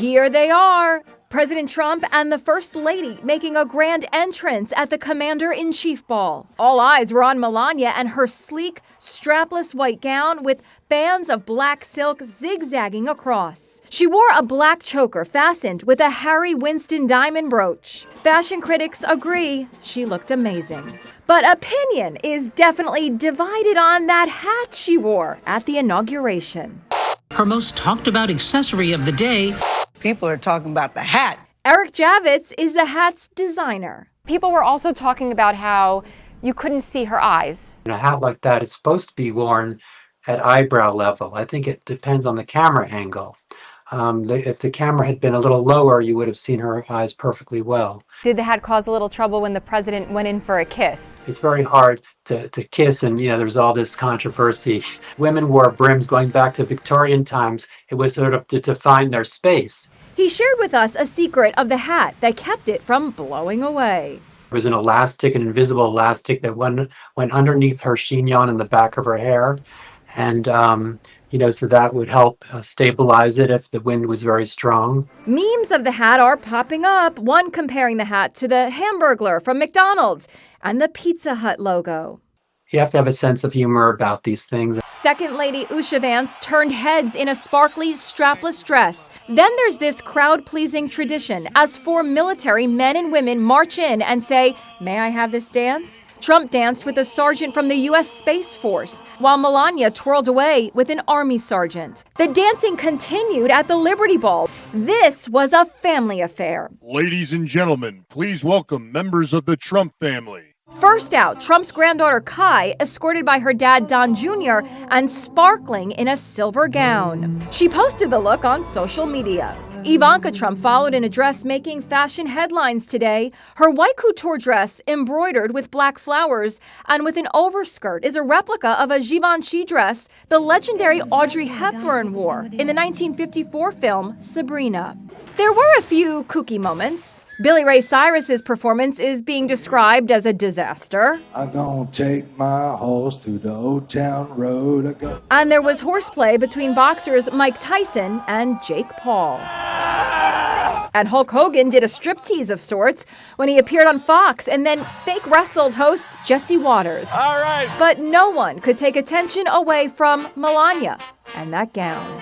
Here they are. President Trump and the First Lady making a grand entrance at the Commander-in-Chief Ball. All eyes were on Melania and her sleek, strapless white gown with bands of black silk zigzagging across. She wore a black choker fastened with a Harry Winston diamond brooch. Fashion critics agree she looked amazing. But opinion is definitely divided on that hat she wore at the inauguration. Her most talked about accessory of the day. People are talking about the hat. Eric Javits is the hat's designer. People were also talking about how you couldn't see her eyes. A hat like that is supposed to be worn at eyebrow level. I think it depends on the camera angle. If the camera had been a little lower, you would have seen her eyes perfectly well. Did the hat cause a little trouble when the president went in for a kiss? It's very hard to kiss, and there was all this controversy. Women wore brims going back to Victorian times. It was sort of to define their space. He shared with us a secret of the hat that kept it from blowing away. It was an elastic, an invisible elastic that went underneath her chignon in the back of her hair. And, so that would help stabilize it if the wind was very strong. Memes of the hat are popping up, one comparing the hat to the Hamburglar from McDonald's and the Pizza Hut logo. You have to have a sense of humor about these things. Second Lady Usha Vance turned heads in a sparkly, strapless dress. Then there's this crowd-pleasing tradition as 4 military men and women march in and say, "May I have this dance?" Trump danced with a sergeant from the U.S. Space Force, while Melania twirled away with an Army sergeant. The dancing continued at the Liberty Ball. This was a family affair. Ladies and gentlemen, please welcome members of the Trump family. First out, Trump's granddaughter Kai, escorted by her dad Don Jr. and sparkling in a silver gown. She posted the look on social media. Ivanka Trump followed in a dress making fashion headlines today. Her white couture dress, embroidered with black flowers and with an overskirt, is a replica of a Givenchy dress the legendary Audrey Hepburn wore in the 1954 film Sabrina. There were a few kooky moments. Billy Ray Cyrus's performance is being described as a disaster. I'm gonna take my horse to the old town road. And there was horseplay between boxers Mike Tyson and Jake Paul. And Hulk Hogan did a striptease of sorts when he appeared on Fox and then fake wrestled host Jesse Waters. All right. But no one could take attention away from Melania and that gown.